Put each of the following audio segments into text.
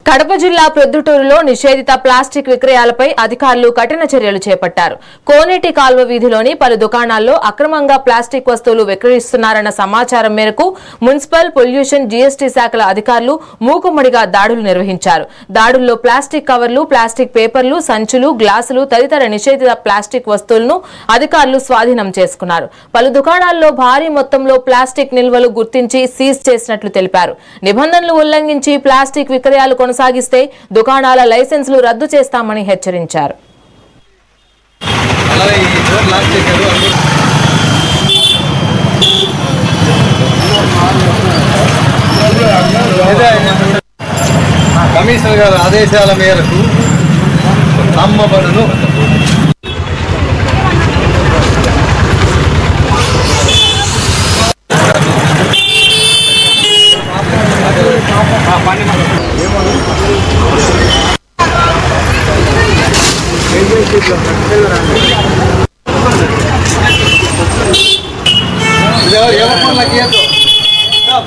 కడప జిల్లా ప్రొద్దుటూరులో నిషేధిత ప్లాస్టిక్ విక్రయాలపై అధికారులు కఠిన చర్యలు చేపట్టారు. కోనేటి కాల్వ వీధిలోని పలు దుకాణాల్లో అక్రమంగా ప్లాస్టిక్ వస్తువులు విక్రయిస్తున్నారన్న సమాచారం మేరకు మున్సిపల్, పొల్యూషన్, జీఎస్టీ శాఖల అధికారులు మూకుమ్మడిగా దాడులు నిర్వహించారు. దాడుల్లో ప్లాస్టిక్ కవర్లు, ప్లాస్టిక్ పేపర్లు, సంచులు, గ్లాసులు తదితర నిషేధిత ప్లాస్టిక్ వస్తువులను అధికారులు స్వాధీనం చేసుకున్నారు. పలు దుకాణాల్లో భారీ మొత్తంలో ప్లాస్టిక్ నిల్వలు గుర్తించి సీజ్ చేసినట్లు తెలిపారు. నిబంధనలు ఉల్లంఘించి ప్లాస్టిక్ విక్రయాలు కొనసాగిస్తే దుకాణాల లైసెన్సులు రద్దు చేస్తామని హెచ్చరించారు. కమిషనర్ గారి ఆదేశాల మేరకు అమ్మబడును.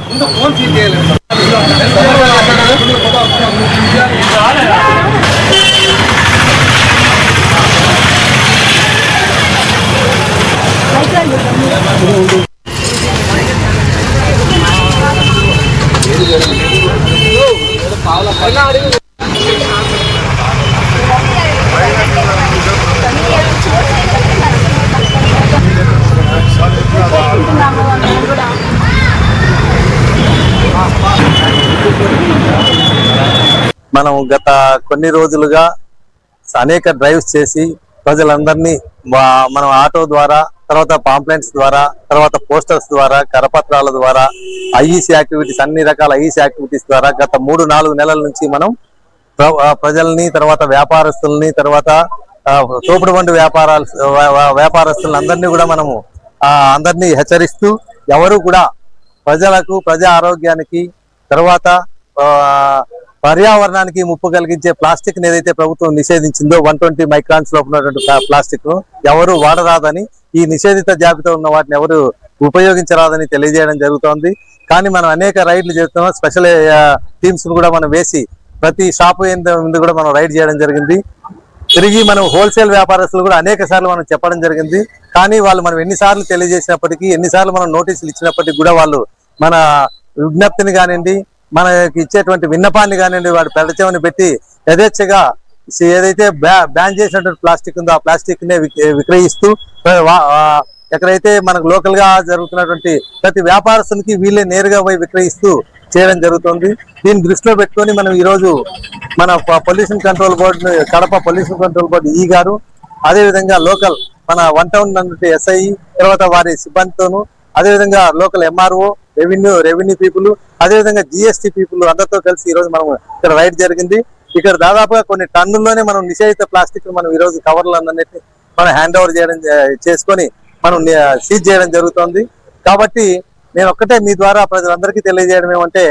ముందు ఫోన్ సీజ్ చేయలేదు. మనం గత కొన్ని రోజులుగా అనేక డ్రైవ్స్ చేసి ప్రజలందరినీ మనం ఆటో ద్వారా, తర్వాత పాంప్లెంట్స్ ద్వారా, తర్వాత పోస్టర్స్ ద్వారా, కరపత్రాల ద్వారా, ఐఈసీ యాక్టివిటీస్, అన్ని రకాల ఐఈసీ యాక్టివిటీస్ ద్వారా గత 3-4 నెలల నుంచి మనం ప్రజల్ని, తర్వాత వ్యాపారస్తుల్ని, తర్వాత తోపుడు బండి వ్యాపారస్తులను అందరినీ కూడా మనము అందరినీ హెచ్చరిస్తూ ఎవరు కూడా ప్రజలకు, ప్రజా ఆరోగ్యానికి, తర్వాత పర్యావరణానికి ముప్పు కలిగించే ప్లాస్టిక్ ఏదైతే ప్రభుత్వం నిషేధించిందో 120 మైక్రాన్స్ లోపు ఉన్నటువంటి ప్లాస్టిక్ ను ఎవరు వాడరాదని, ఈ నిషేధిత జాబితా ఉన్న వాటిని ఎవరు ఉపయోగించరాదని తెలియజేయడం జరుగుతోంది. కానీ మనం అనేక రైడ్లు చేస్తున్నాం. స్పెషల్ టీమ్స్ కూడా మనం వేసి ప్రతి షాపు ముందు కూడా మనం రైడ్ చేయడం జరిగింది. తిరిగి మనం హోల్సేల్ వ్యాపారస్తులు కూడా అనేక సార్లు మనం చెప్పడం జరిగింది. కానీ వాళ్ళు మనం ఎన్నిసార్లు తెలియజేసినప్పటికీ, ఎన్నిసార్లు మనం నోటీసులు ఇచ్చినప్పటికీ కూడా వాళ్ళు మన విజ్ఞప్తిని కానివ్వండి, మనకి ఇచ్చేటువంటి విన్నపాన్ని కానివ్వండి, వాడు పెడచెవిని పెట్టి యథేచ్ఛగా ఏదైతే బ్యాన్ చేసినటువంటి ప్లాస్టిక్ ఉందో ఆ ప్లాస్టిక్ నే విక్రయిస్తూ ఎక్కడైతే మనకు లోకల్ గా జరుగుతున్నటువంటి ప్రతి వ్యాపారస్తునికి వీళ్ళే నేరుగా పోయి విక్రయిస్తూ చేయడం జరుగుతుంది. దీన్ని దృష్టిలో పెట్టుకొని మనం ఈ రోజు మన pollution control board, Kadapa pollution control board ఈ గారు, అదేవిధంగా లోకల్ మన 1 టౌన్ అన్నట్టు ఎస్ఐ, తర్వాత వారి సిబ్బందితోనూ, అదేవిధంగా లోకల్ ఎంఆర్ఓ, రెవెన్యూ పీపుల్, అదేవిధంగా జిఎస్టీ పీపుల్ అందరితో కలిసి ఈ రోజు మనం ఇక్కడ రైడ్ జరిగింది. ఇక్కడ దాదాపుగా కొన్ని టన్నుల్లోనే మనం నిషేధిత ప్లాస్టిక్ మనం ఈ రోజు కవర్లు అన్నిటిని మనం హ్యాండ్ ఓవర్ చేసుకొని మనం సీజ్ చేయడం జరుగుతుంది. కాబట్టి నేను ఒక్కటే మీ ద్వారా ప్రజలందరికీ తెలియజేయడం ఏమంటే,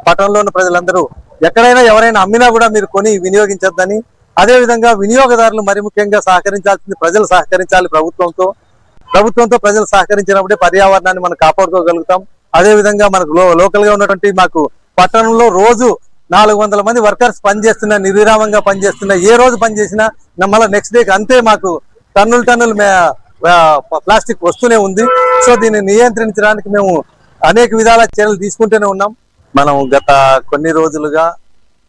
పట్టణంలో ఉన్న ప్రజలందరూ ఎక్కడైనా ఎవరైనా అమ్మినా కూడా మీరు కొని వినియోగించొద్దని, అదేవిధంగా వినియోగదారులు మరి ముఖ్యంగా సహకరించాల్సింది ప్రజలు సహకరించాలి. ప్రభుత్వంతో ప్రజలు సహకరించినప్పుడే పర్యావరణాన్ని మనం కాపాడుకోగలుగుతాం. అదేవిధంగా మనకు లోకల్ గా ఉన్నటువంటి మాకు పట్టణంలో రోజు 400 మంది వర్కర్స్ పనిచేస్తున్నా, నిర్విరామంగా పనిచేస్తున్నా, ఏ రోజు పనిచేసినా మళ్ళీ నెక్స్ట్ డేకి అంతే మాకు టన్నులు ప్లాస్టిక్ వస్తూనే ఉంది. సో దీన్ని నియంత్రించడానికి మేము అనేక విధాల చర్యలు తీసుకుంటూనే ఉన్నాం. మనం గత కొన్ని రోజులుగా